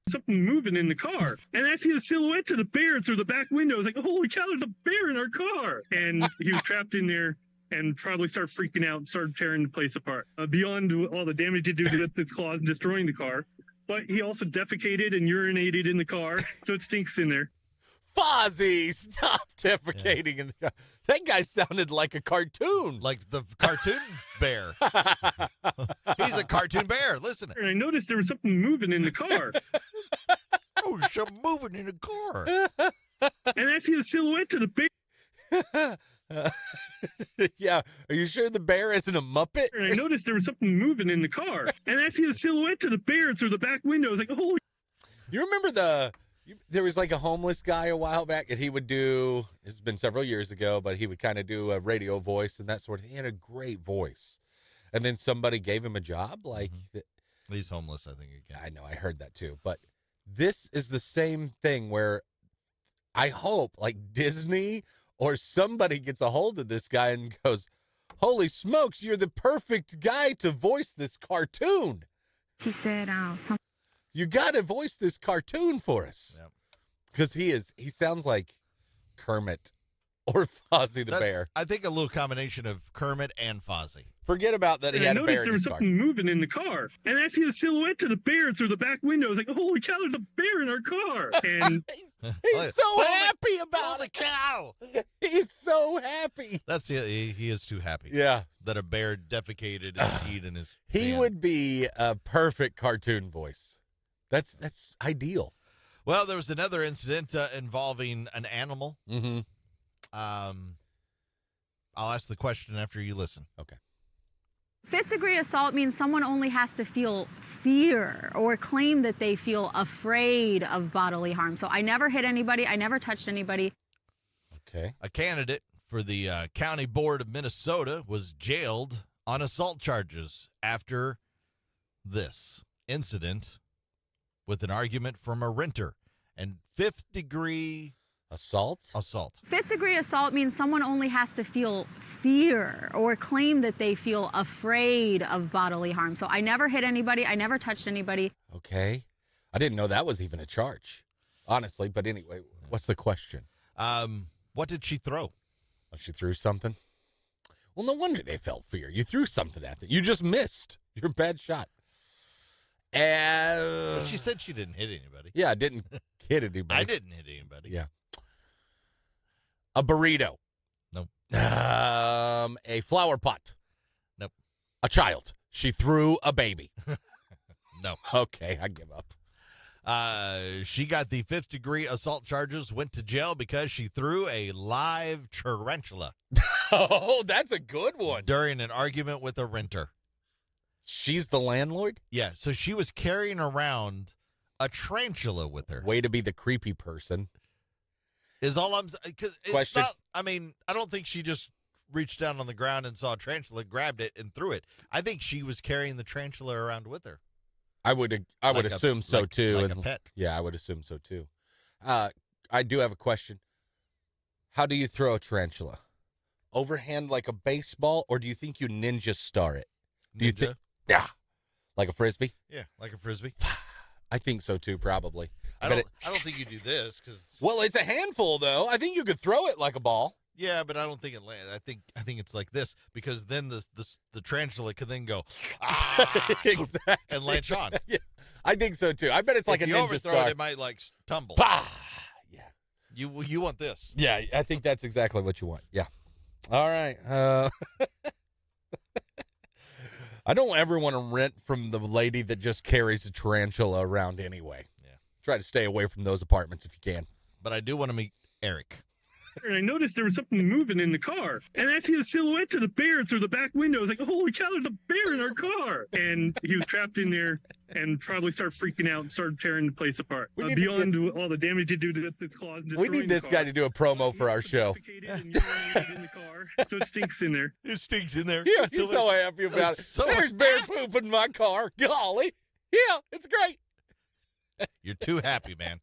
something moving in the car. And I see the silhouette of the bear through the back window. I was like, holy cow, there's a bear in our car. And he was trapped in there and probably started freaking out and started tearing the place apart. Beyond all the damage it did with its claws and destroying the car. But he also defecated and urinated in the car, so it stinks in there. Fozzie, stop defecating in the car. That guy sounded like a cartoon. Like the cartoon bear. He's a cartoon bear. Listen. And I noticed there was something moving in the car. Oh, something moving in the car. And I see the silhouette of the bear. Yeah, are you sure the bear isn't a Muppet? And I noticed there was something moving in the car. And I see the silhouette of the bear through the back window. I was like, holy. You remember there was like a homeless guy a while back, and he would do, it's been several years ago, but he would kind of do a radio voice and that sort of thing. He had a great voice. And then somebody gave him a job. Like, He's homeless, I think, again. I know, I heard that too. But this is the same thing where I hope like Disney or somebody gets a hold of this guy and goes, holy smokes, you're the perfect guy to voice this cartoon. She said, You got to voice this cartoon for us. Because he sounds like Kermit or Fozzie the Bear. I think a little combination of Kermit and Fozzie. Forget about that he had a bear in there was his car. something moving in the car. And I see the silhouette of the bear through the back window. I was like, holy cow, there's a bear in our car. And He's so happy about the cow. He's so happy. That's he is too happy. Yeah. That a bear defecated and peed in his He van. would be a perfect cartoon voice. That's ideal. Well, there was another incident involving an animal. Mm-hmm. I'll ask the question after you listen. Okay. fifth-degree assault means someone only has to feel fear or claim that they feel afraid of bodily harm. So I never hit anybody. I never touched anybody. Okay. A candidate for the County Board of Minnesota was jailed on assault charges after this incident with an argument from a renter and fifth-degree assault. Fifth-degree assault means someone only has to feel fear or claim that they feel afraid of bodily harm. So I never hit anybody. I never touched anybody. Okay. I didn't know that was even a charge, honestly. But anyway, what's the question? What did she throw? Oh, she threw something? Well, no wonder they felt fear. You threw something at them. You just missed. You're a bad shot. Well, she said she didn't hit anybody. Yeah, I didn't hit anybody. I didn't hit anybody. Yeah. A burrito. Nope. A flower pot. Nope. A child. She threw a baby. No. Okay, I give up. She got the fifth-degree assault charges, went to jail because she threw a live tarantula. Oh, that's a good one. During an argument with a renter. She's the landlord? Yeah, so she was carrying around a tarantula with her. Way to be the creepy person. Is all I'm saying. It's Question. not, I mean, I don't think she just reached down on the ground and saw a tarantula, grabbed it, and threw it. I think she was carrying the tarantula around with her. I would assume so too. Like a pet. Yeah, I would assume so too. I do have a question. How do you throw a tarantula? Overhand like a baseball, or do you think you ninja star it? Do you think? Yeah, like a frisbee. Yeah, like a frisbee. I think so too, probably. I don't think you do this because. Well, it's a handful though. I think you could throw it like a ball. Yeah, but I don't think it lands. I think it's like this because then the tarantula can then go Exactly. and latch on. Yeah, I think so too. I bet it's like if a you ninja overthrow star. it might like tumble. Yeah. You want this? Yeah, I think that's exactly what you want. Yeah. All right. I don't ever want to rent from the lady that just carries a tarantula around anyway. Yeah. Try to stay away from those apartments if you can. But I do want to meet Eric. And I noticed there was something moving in the car. And I see the silhouette of the bear through the back window. I was like, holy cow, there's a bear in our car. And he was trapped in there and probably started freaking out and started tearing the place apart. Beyond all the damage it did to its claws. We need this guy to do a promo for our show. And urinated in the car, so it stinks in there. It stinks in there. Yeah, he's so happy about it. So There's bear poop in my car. Golly. Yeah, it's great. You're too happy, man.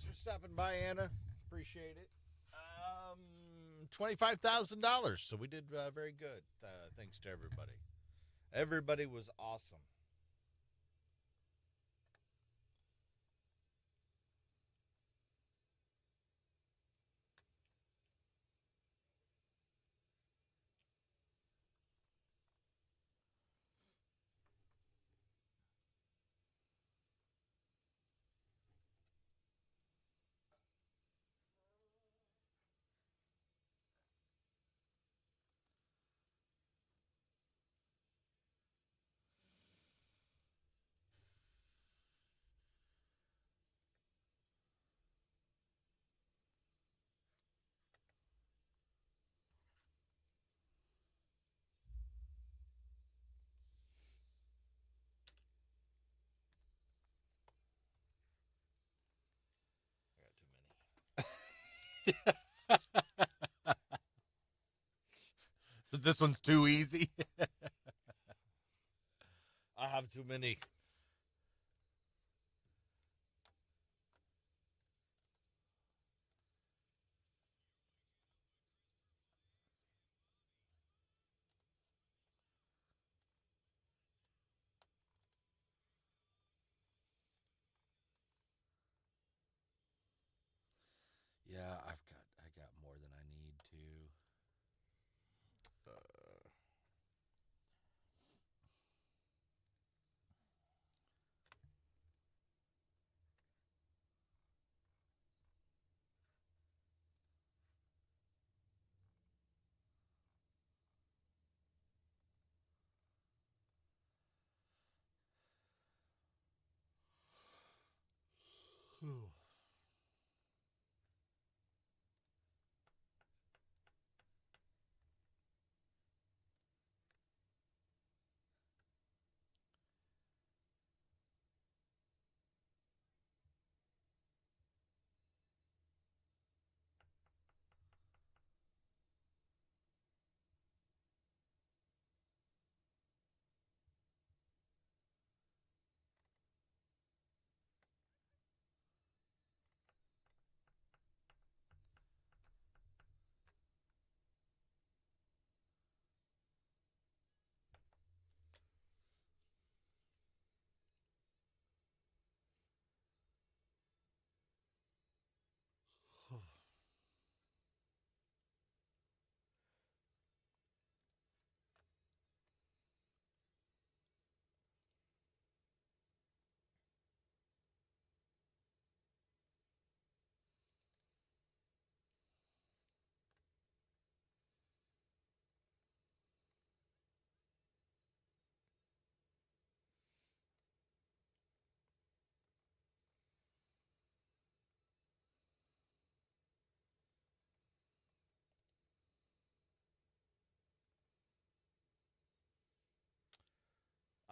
Thanks for stopping by, Anna. Appreciate it. $25,000. So we did very good. Thanks to everybody. Everybody was awesome. This one's too easy. I have too many. Yeah, I got more than I need to.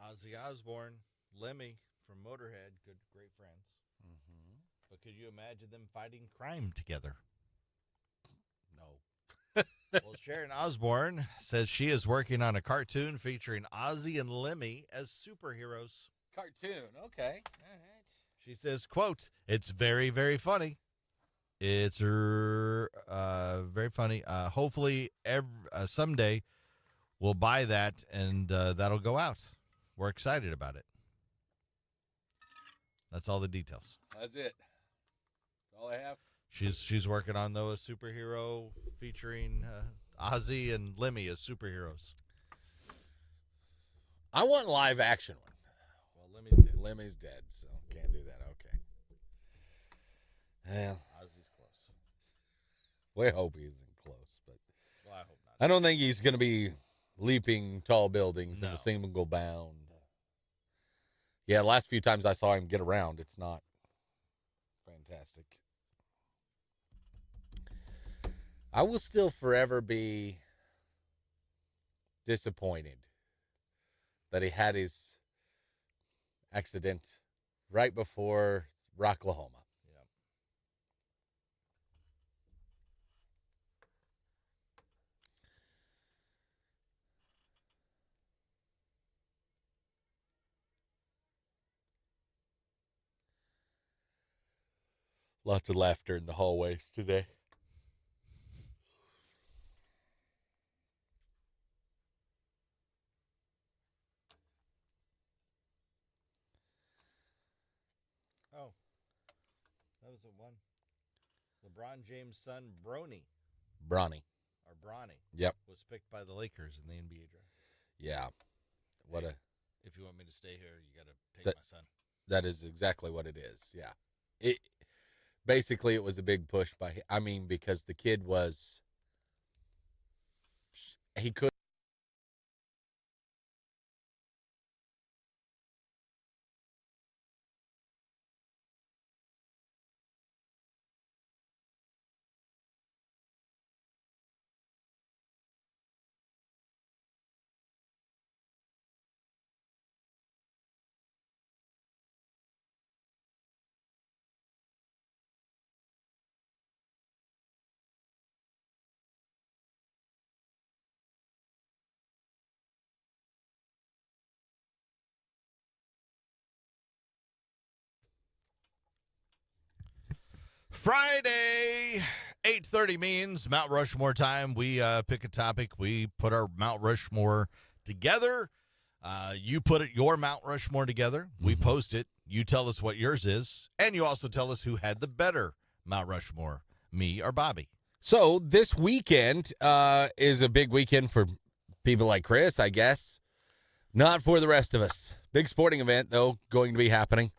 Ozzy Osbourne, Lemmy from Motorhead, great friends. Mm-hmm. But could you imagine them fighting crime together? No. Well, Sharon Osbourne says she is working on a cartoon featuring Ozzy and Lemmy as superheroes. Cartoon. Okay. All right. She says, quote, "It's very, very funny. It's very funny. Hopefully someday we'll buy that and that'll go out. We're excited about it." That's all the details. That's it. That's all I have. She's working on, though, a superhero featuring Ozzy and Lemmy as superheroes. I want live action one. Well, Lemmy's dead. Lemmy's dead, so can't do that. Okay. Well, Ozzy's close. we hope he isn't close, but Well, I hope not. I don't think he's going to be leaping tall buildings in No. a single bound. Yeah, the last few times I saw him get around, it's not fantastic. I will still forever be disappointed that he had his accident right before Rocklahoma. Yeah. Lots of laughter in the hallways today. Oh, that was the one. LeBron James' son, Bronny, Bronny. or Bronny, Yep. was picked by the Lakers in the NBA draft. Yeah. What a If you want me to stay here, you got to take That- my son. that is exactly what it is. Yeah. It basically it was a big push because the kid he could Friday, 8:30 means Mount Rushmore time. We pick a topic. We put our Mount Rushmore together. You put your Mount Rushmore together. We post it. You tell us what yours is. And you also tell us who had the better Mount Rushmore, me or Bobby. So this weekend is a big weekend for people like Chris, I guess. Not for the rest of us. Big sporting event, though, going to be happening.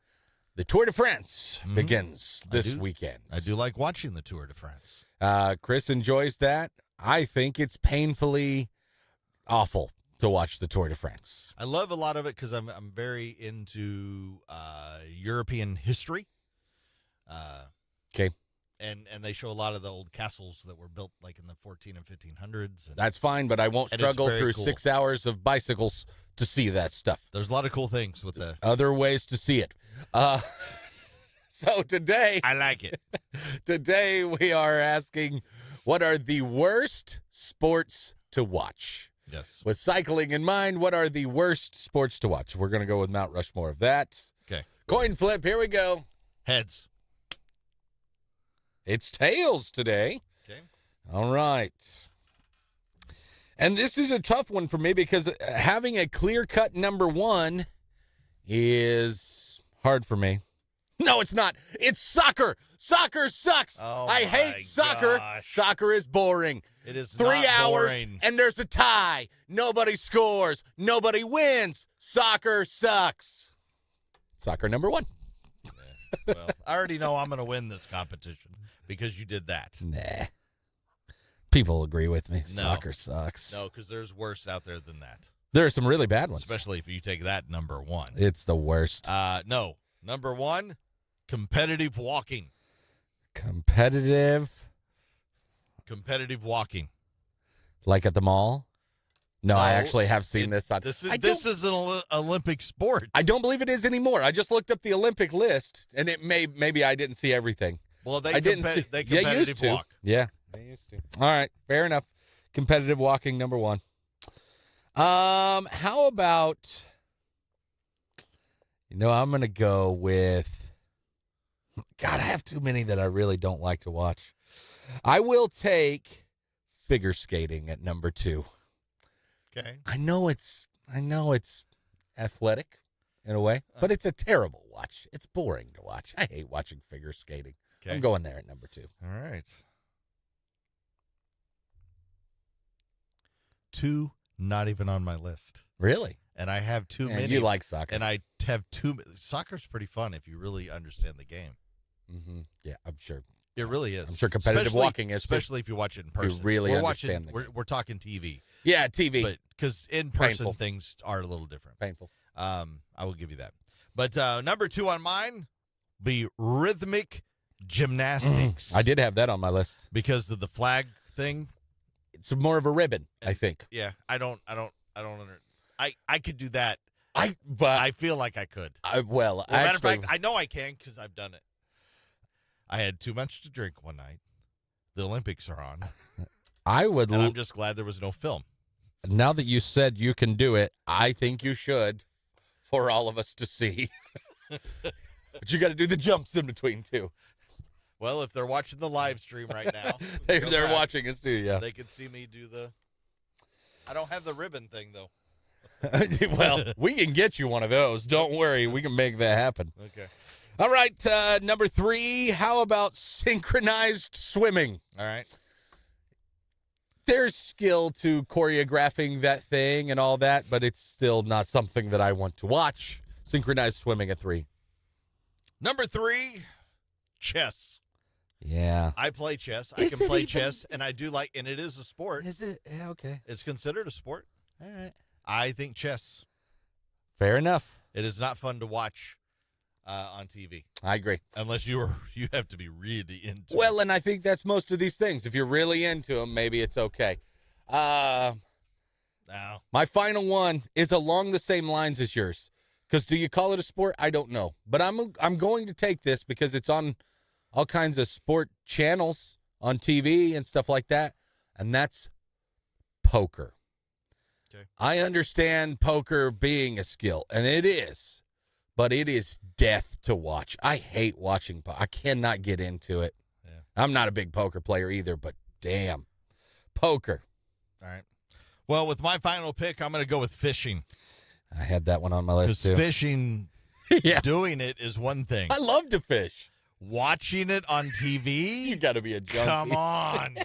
The Tour de France begins this weekend. I do like watching the Tour de France. Chris enjoys that. I think it's painfully awful to watch the Tour de France. I love a lot of it because I'm very into European history. Okay. And they show a lot of the old castles that were built like in the 14 and 1500s. And That's fine, but I won't And it's struggle very through cool. 6 hours of bicycles to see that stuff. there's a lot of cool things with the. Other ways to see it. So today like it. Today we are asking, what are the worst sports to watch? Yes. With cycling in mind, what are the worst sports to watch? We're going to go with Mount Rushmore of that. Okay. Coin flip, here we go. Heads. It's tails today. Okay. All right. And this is a tough one for me because having a clear-cut number one is hard for me. No, it's not. It's soccer. Soccer sucks. Oh, I my hate soccer. gosh. Soccer is boring. It is 3 not hours boring. and there's a tie. Nobody scores. Nobody wins. Soccer sucks. Soccer number one. Well, I already know I'm going to win this competition because you did that. Nah. People agree with me. No. Soccer sucks. No, because there's worse out there than that, There are some really bad ones. especially if you take that number one. It's the worst. No, number one, competitive walking. Competitive, Competitive walking. like at the mall? No, I No, actually have seen this on. This I is don't- is an Olympic sport. I don't believe it is anymore. I just looked up the Olympic list, and it maybe I didn't see everything. Well, they I didn't see. they Yeah, competitive used to. walk. Yeah, they used to. All right, fair enough. Competitive walking, number one. How about? I'm gonna go with. God, I have too many that I really don't like to watch. I will take figure skating at number two. Okay. I know it's athletic in a way, but it's a terrible watch. It's boring to watch. I hate watching figure skating. Okay. I'm going there at number two. All right. 2 not even on my list, Really? and I have too Yeah, many. you like soccer. and I have too. Soccer's pretty fun if you really understand the game. Mm-hmm. Yeah, I'm sure. It really is. I'm sure competitive Especially- walking is too. especially if you watch it in person. really we're understand watching. the We're talking TV, Yeah, TV. but because in person Painful. things are a little different. Painful. I will give you that. But number 2 on mine, be rhythmic gymnastics. I did have that on my list. because of the flag thing. It's more of a ribbon, I think. Yeah, I could do that. But I feel like I could. well, As a matter of actually, fact, I know I can because I've done it. I had too much to drink one night. The Olympics are on, I would. and I'm just glad there was no film. Now that you said you can do it, I think you should, for all of us to see. But you got to do the jumps in between too. Well, if they're watching the live stream right now, they're go they're back. watching us too. Yeah. They could see me do the. I don't have the ribbon thing though. Well, we can get you one of those. Don't worry. We can make that happen. Okay. All right. Number 3. How about synchronized swimming? All right. There's skill to choreographing that thing and all that, but it's still not something that I want to watch. Synchronized swimming at 3. Number 3, chess. Yeah. I play chess. I Is can it play even- chess, and I do like, and it is a sport. Is it? Yeah, okay. It's considered a sport. All right. I think chess. Fair enough. It is not fun to watch on TV I agree. unless you have to be really into it. Well, and I think that's most of these things. If you're really into them, maybe it's okay. No. My final one is along the same lines as yours. Because do you call it a sport? I don't know. But I'm going to take this because it's on all kinds of sport channels on TV and stuff like that. And that's poker. Okay. I understand poker being a skill, and it is. But it is death to watch. I hate watching I cannot get into it. Yeah. I'm not a big poker player either, but damn. Poker. All right. Well, with my final pick, I'm going to go with fishing. I had that one on my list Because too. fishing, Yeah. doing it is one thing. I love to fish. Watching it on TV, You got to be a junkie. come on.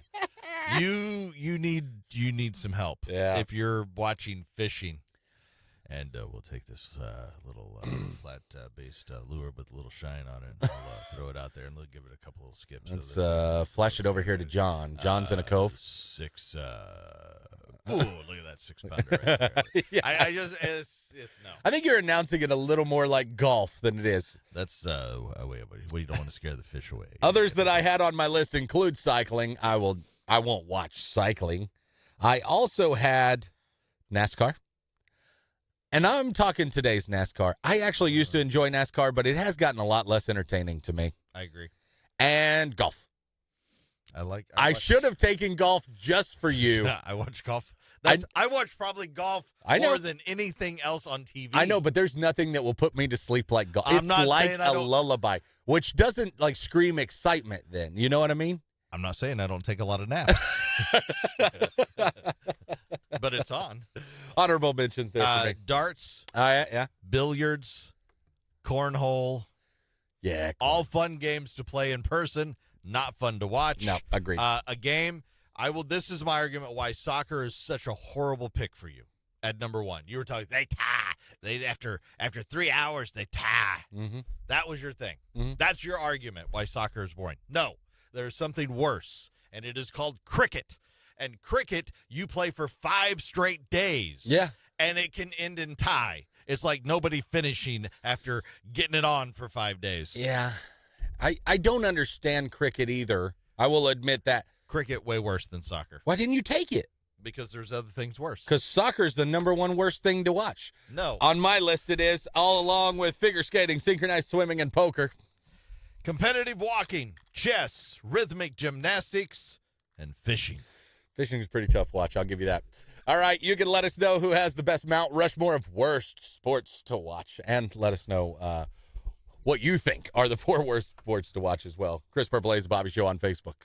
You need some help. Yeah. If you're watching fishing. And we'll take this little flat based lure with a little shine on it. And we'll throw it out there and we'll give it a couple little skips. Let's flash it over here to John. John's in a cove. 6. Ooh, look at that 6-pounder right there. Yeah. I just it's no. I think you're announcing it a little more like golf than it is. That's wait, you don't want to scare the fish away. Others that I had on my list include cycling. I won't watch cycling. I also had NASCAR. And I'm talking today's NASCAR. I actually used to enjoy NASCAR, but it has gotten a lot less entertaining to me. I agree. And golf. I watch- should have taken golf just for you. I watch golf. I watch probably golf I know. more than anything else on TV. I know, but there's nothing that will put me to sleep like golf. I'm It's not like saying I a don't- lullaby, which doesn't like scream excitement then. You know what I mean? I'm not saying I don't take a lot of naps. But it's on. Honorable mentions there for me. Darts, Yeah. billiards, cornhole, Yeah. all fun games to play in person, not fun to watch. No, agreed. A game, this is my argument why soccer is such a horrible pick for you. At number 1, you were talking, they tie. After 3 hours, they tie. Mm-hmm. That was your thing. Mhm. That's your argument why soccer is boring. No, there's something worse, and it is called cricket. And cricket, you play for 5 straight days. Yeah. And it can end in tie. It's like nobody finishing after getting it on for 5 days. Yeah. I don't understand cricket either. I will admit that. Cricket way worse than soccer Why didn't you take it? because there's other things worse. Because soccer's the number one worst thing to watch. No. On my list, it is, all along with figure skating, synchronized swimming, and poker. Competitive walking, chess, rhythmic gymnastics, and fishing. Fishing is pretty tough watch. I'll give you that. All right, you can let us know who has the best Mount Rushmore of worst sports to watch, and let us know what you think are the 4 worst sports to watch as well. Chris Purple A's Bobby Show on Facebook.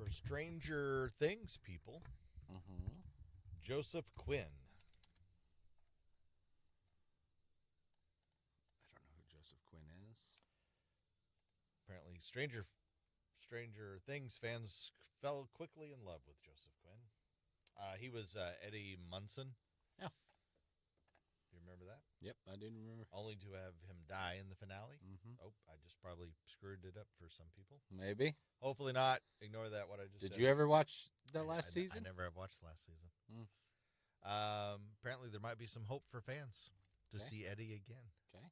For Stranger Things people, Joseph Quinn. I don't know who Joseph Quinn is. Apparently, Stranger Things fans fell quickly in love with Joseph Quinn. He was Eddie Munson. Yeah. Do you remember that? Yep, I didn't remember. Only to have him die in the finale. Mm-hmm. Oh, I just probably screwed it up for some people. Maybe. Hopefully not. Ignore that, what I just said. Did you ever watch the last season? I never have watched last season. Mm. Apparently, there might be some hope for fans to Okay. see Eddie again. Okay.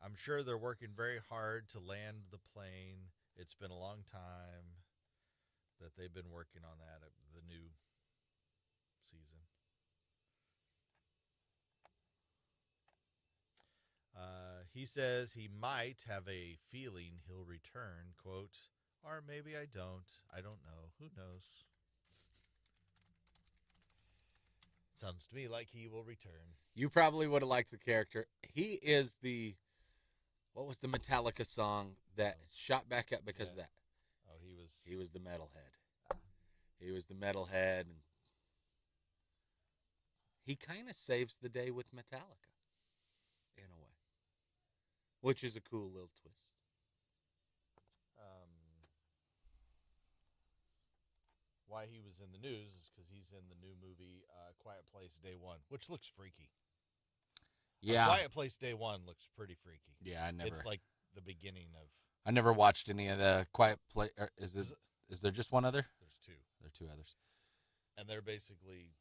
I'm sure they're working very hard to land the plane. It's been a long time that they've been working on that, the new season. He says he might have a feeling he'll return, quote, or maybe I don't. I don't know. Who knows? Sounds to me like he will return. You probably would have liked the character. He is what was the Metallica song that shot back up because of that? Oh, He was the metalhead. He was the metalhead. And he kind of saves the day with Metallica, in a way, which is a cool little twist. Why he was in the news is because he's in the new movie Quiet Place Day One, which looks freaky. Yeah. Quiet Place Day One looks pretty freaky. Yeah, It's like the beginning of. I never watched any of the Quiet Place. Is there just one other? There's two. There are two others. And they're basically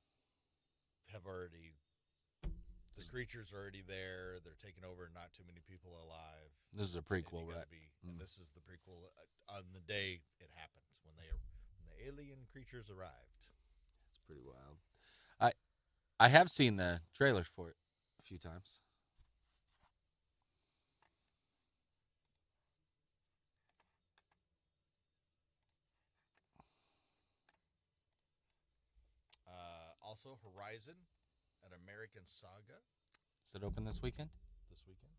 the creatures are already there. They're taking over. Not too many people alive. This is a prequel, right? And this is the prequel on the day it happened when the alien creatures arrived. It's pretty wild. I have seen the trailers for it a few times. Also, Horizon, an American Saga. Is it open this weekend? This weekend.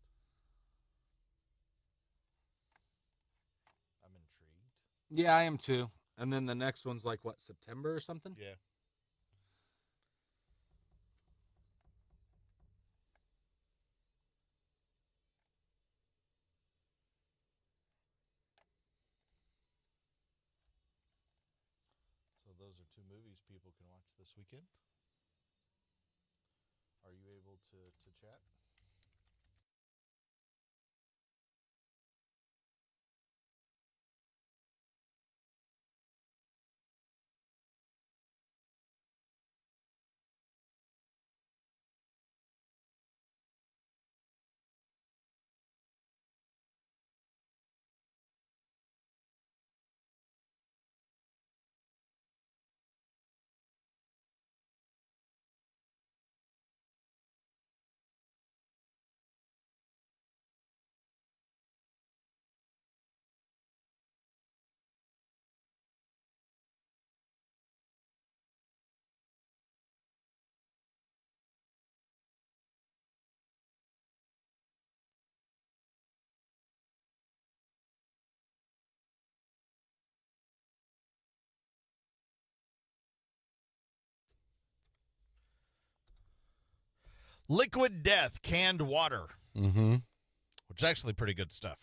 I'm intrigued. Yeah, I am too. And then the next one's like, what, September or something? Yeah. So those are two movies people can watch this weekend. Are you able to chat? Liquid Death canned water, Mm-hmm. which is actually pretty good stuff.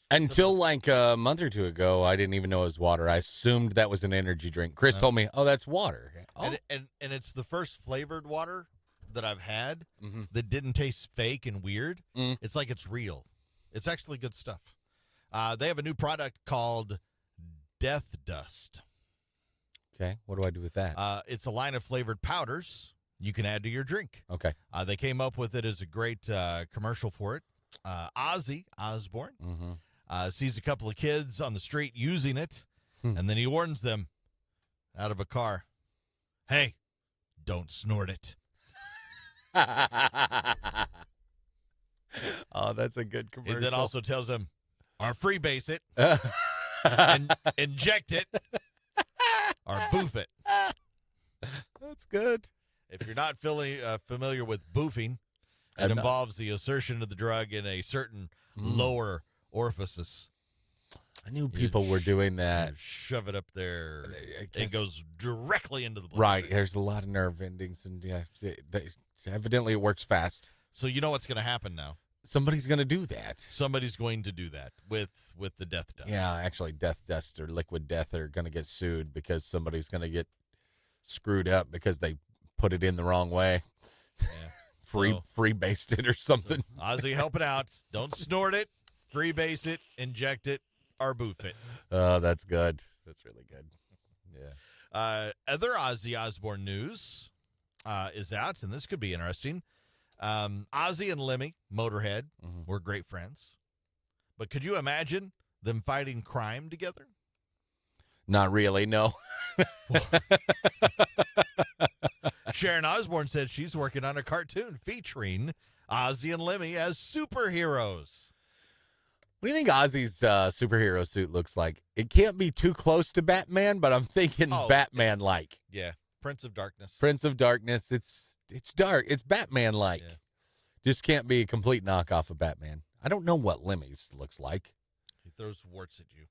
Until like a month or two ago, I didn't even know it was water. I assumed that was an energy drink. Chris told me, "Oh, that's water." Oh. And it's the first flavored water that I've had Mm-hmm. that didn't taste fake and weird. Mm. It's like it's real. It's actually good stuff. They have a new product called Death Dust. Okay, what do I do with that? It's a line of flavored powders you can add to your drink. Okay. They came up with it as a great commercial for it. Ozzy Osbourne Mm-hmm. sees a couple of kids on the street using it, and then he warns them out of a car, "Hey, don't snort it." Oh, that's a good commercial. And then also tells them, or freebase it, and inject it, or boof it. That's good. If you're not familiar with boofing, it involves the insertion of the drug in a certain lower orifice. I knew people were doing that. You shove it up there. I guess- It goes directly into the bloodstream. Right. There's a lot of nerve endings, and evidently it works fast. So you know what's going to happen now. Somebody's going to do that. Somebody's going to do that with the death dust. Yeah, actually, Death Dust or Liquid Death are going to get sued because somebody's going to get screwed up because they put it in the wrong way. Yeah. Free based it or something. Ozzy, help it out. Don't snort it, freebase it, inject it, or boof it. Oh, that's good. That's really good. Yeah. Other Ozzy Osbourne news is out, and this could be interesting. Ozzy and Lemmy, Motorhead, were great friends. But could you imagine them fighting crime together? Not really, no. Sharon Osbourne said she's working on a cartoon featuring Ozzy and Lemmy as superheroes. What do you think Ozzy's superhero suit looks like? It can't be too close to Batman, but I'm thinking Batman-like. Yeah, Prince of Darkness. Prince of Darkness. It's dark. It's Batman-like. Yeah. Just can't be a complete knockoff of Batman. I don't know what Lemmy's looks like. He throws warts at you.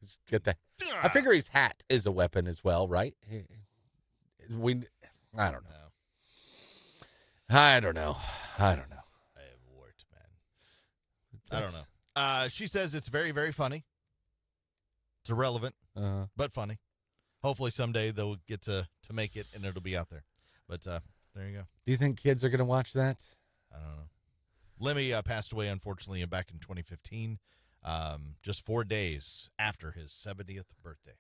Just get that. I figure his hat is a weapon as well, right? I don't know. No, I don't know. I have wart, man. I don't know. She says it's very, very funny. It's irrelevant, but funny. Hopefully someday they'll get to make it and it'll be out there. But there you go. Do you think kids are going to watch that? I don't know. Lemmy passed away, unfortunately, back in 2015, just 4 days after his 70th birthday.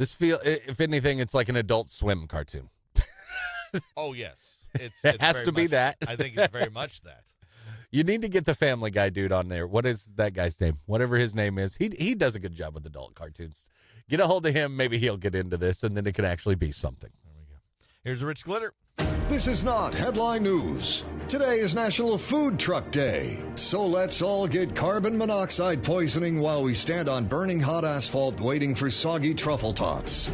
If anything, it's like an Adult Swim cartoon. Oh, yes. It has very to be much- that. I think it's very much that. You need to get the Family Guy dude on there. What is that guy's name? Whatever his name is. He does a good job with adult cartoons. Get a hold of him. Maybe he'll get into this, and then it can actually be something. There we go. Here's Rich Glitter. This is not headline news. Today is National Food Truck Day. So let's all get carbon monoxide poisoning while we stand on burning hot asphalt waiting for soggy truffle tots.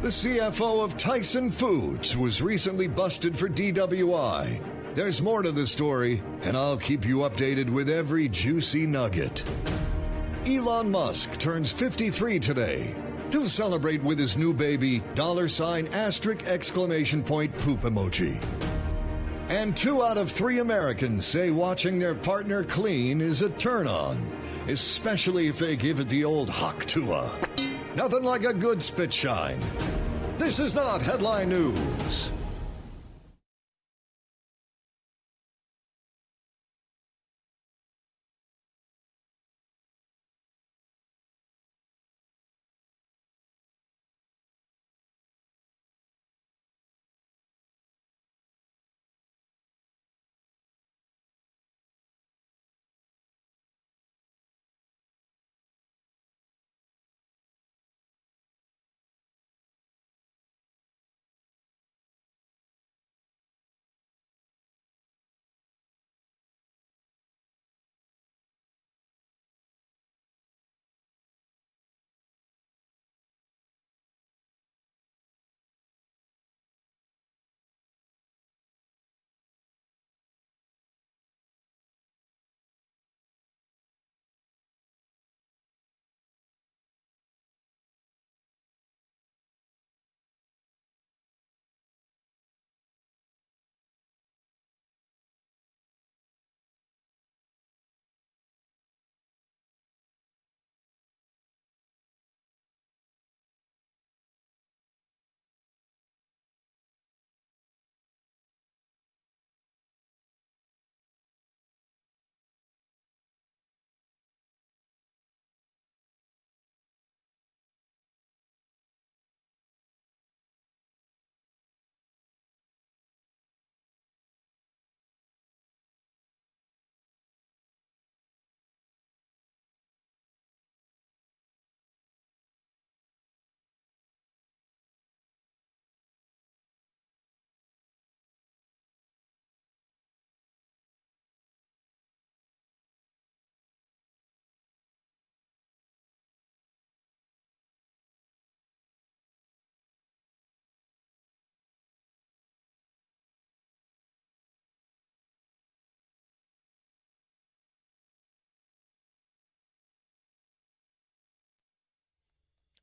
The CFO of Tyson Foods was recently busted for DWI. There's more to the story, and I'll keep you updated with every juicy nugget. Elon Musk turns 53 today. He'll celebrate with his new baby, $!exclamation point poop emoji. And 2 out of 3 Americans say watching their partner clean is a turn-on, especially if they give it the old Haktua. Nothing like a good spit shine. This is not headline news.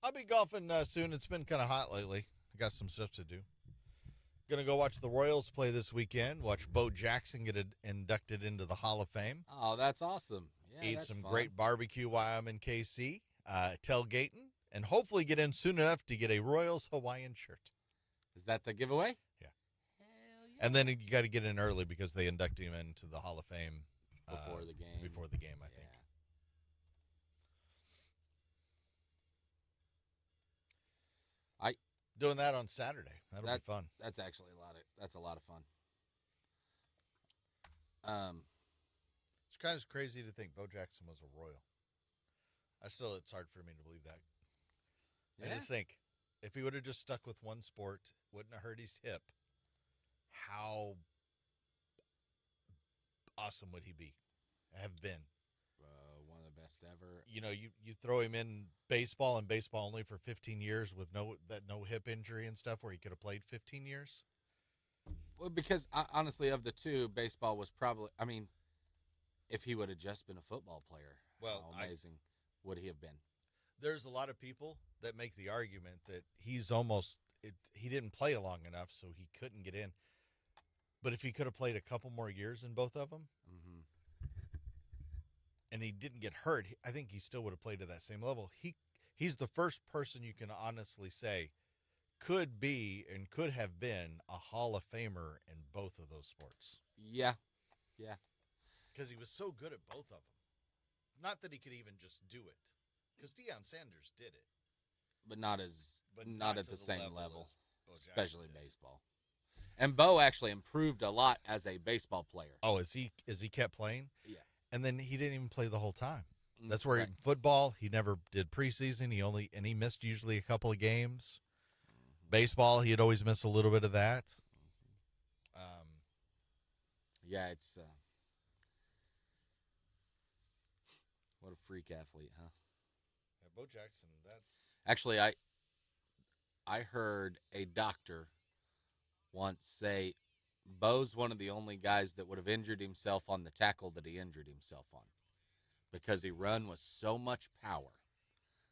I'll be golfing soon. It's been kind of hot lately. I got some stuff to do. Gonna go watch the Royals play this weekend. Watch Bo Jackson get inducted into the Hall of Fame. Oh, that's awesome. Yeah, Eat that's some fun. great barbecue while I'm in KC. Tailgating, and hopefully get in soon enough to get a Royals Hawaiian shirt. Is that the giveaway? Yeah. And then you got to get in early because they induct him into the Hall of Fame Before the game. Before the game, I think. Doing that on Saturday. That'll be fun. That's actually a lot of fun. It's kind of crazy to think Bo Jackson was a Royal. It's hard for me to believe that. Yeah. I just think if he would have just stuck with one sport, wouldn't have hurt his hip, how awesome would he have been? One of the best ever. You know, you throw him in baseball and baseball only for 15 years with no hip injury and stuff, where he could have played 15 years. Well, because honestly, of the two, baseball was probably. I mean, if he would have just been a football player, how amazing would he have been? There's a lot of people that make the argument that he didn't play long enough, so he couldn't get in. But if he could have played a couple more years in both of them, and he didn't get hurt, I think he still would have played at that same level. He's the first person you can honestly say could be and could have been a Hall of Famer in both of those sports. Yeah. Because he was so good at both of them. Not that he could even just do it, because Deion Sanders did it, but not at the same level, especially did. Baseball. And Bo actually improved a lot as a baseball player. Oh, as he kept playing? Yeah. And then he didn't even play the whole time. That's where in football, he never did preseason. He missed usually a couple of games. Baseball, he'd always miss a little bit of that. Yeah, it's what a freak athlete, huh? Yeah, Bo Jackson, Actually, I heard a doctor once say Bo's one of the only guys that would have injured himself on the tackle that he injured himself on, because he run with so much power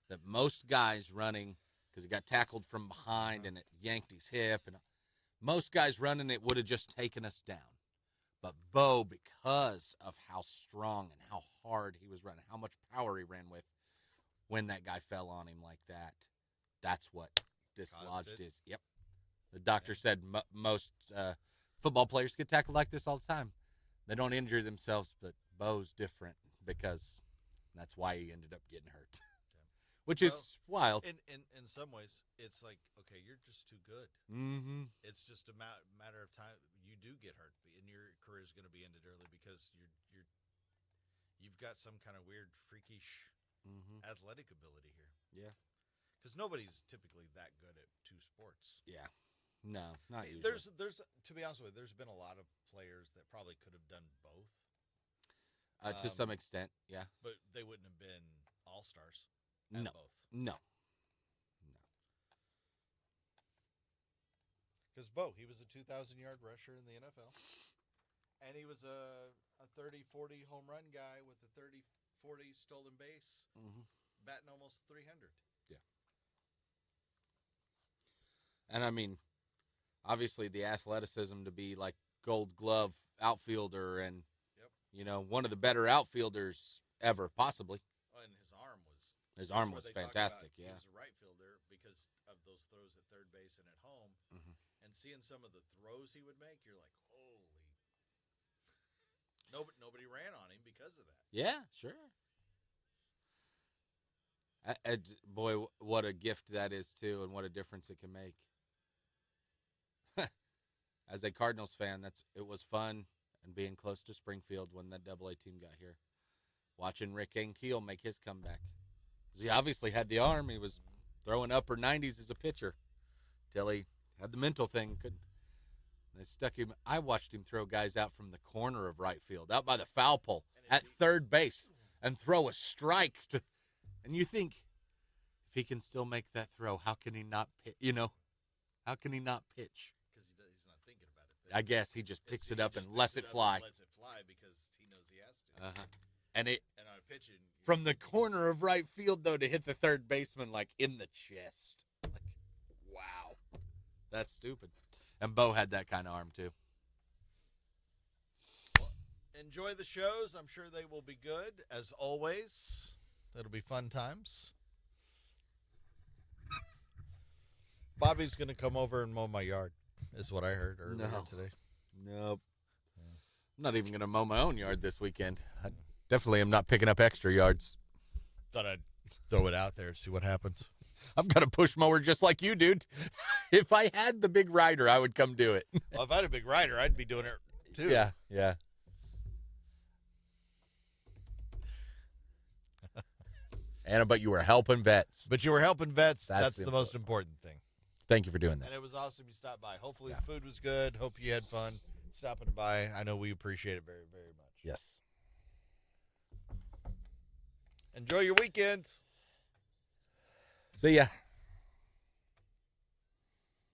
that most guys running, because he got tackled from behind and it yanked his hip, and most guys running it would have just taken us down. But Bo, because of how strong and how hard he was running, how much power he ran with, when that guy fell on him like that, that's what dislodged his. Yep. The doctor said most football players get tackled like this all the time. They don't injure themselves, but Bo's different because that's why he ended up getting hurt. Which is wild. In some ways, it's like, okay, you're just too good. Mm-hmm. It's just a matter of time. You do get hurt, and your career is going to be ended early because you've got some kind of weird, freakish athletic ability here. Yeah. Because nobody's typically that good at two sports. Yeah. No, not usually. There's to be honest with you, there's been a lot of players that probably could have done both. To some extent, yeah. But they wouldn't have been all-stars at both. No. Because Bo, he was a 2,000-yard rusher in the NFL. And he was a 30-40 home run guy with a 30-40 stolen base, batting almost 300. Yeah. And, I mean, obviously the athleticism to be like Gold Glove outfielder and, one of the better outfielders ever, possibly. Oh, and his arm was fantastic, He yeah. was a right fielder because of those throws at third base and at home. And seeing some of the throws he would make, you're like, holy. Nobody ran on him because of that. Yeah, sure. Boy, what a gift that is, too, and what a difference it can make. As a Cardinals fan, it was fun and being close to Springfield when that AA team got here. Watching Rick Ankiel make his comeback. He obviously had the arm. He was throwing upper 90s as a pitcher till he had the mental thing. They stuck him. I watched him throw guys out from the corner of right field, out by the foul pole, at third base, and throw a strike. And you think, if he can still make that throw, how can he not pitch? How can he not pitch? Because he's not thinking about it. I guess he just picks it up and lets it fly. Lets it fly because he knows he has to. And on a pitching. From the corner of right field, though, to hit the third baseman, like, in the chest. Like, wow. That's stupid. And Bo had that kind of arm, too. Enjoy the shows. I'm sure they will be good, as always. It'll be fun times. Bobby's going to come over and mow my yard, is what I heard earlier today. Nope. I'm not even going to mow my own yard this weekend. I definitely am not picking up extra yards. Thought I'd throw it out there, see what happens. I've got a push mower just like you, dude. If I had the big rider, I would come do it. Well, if I had a big rider, I'd be doing it too. Yeah. Anna, but you were helping vets. But you were helping vets. That's That's the most important thing. Thank you for doing that. And it was awesome you stopped by. Hopefully the food was good. Hope you had fun stopping by. I know we appreciate it very, very much. Yes. Enjoy your weekends. See ya.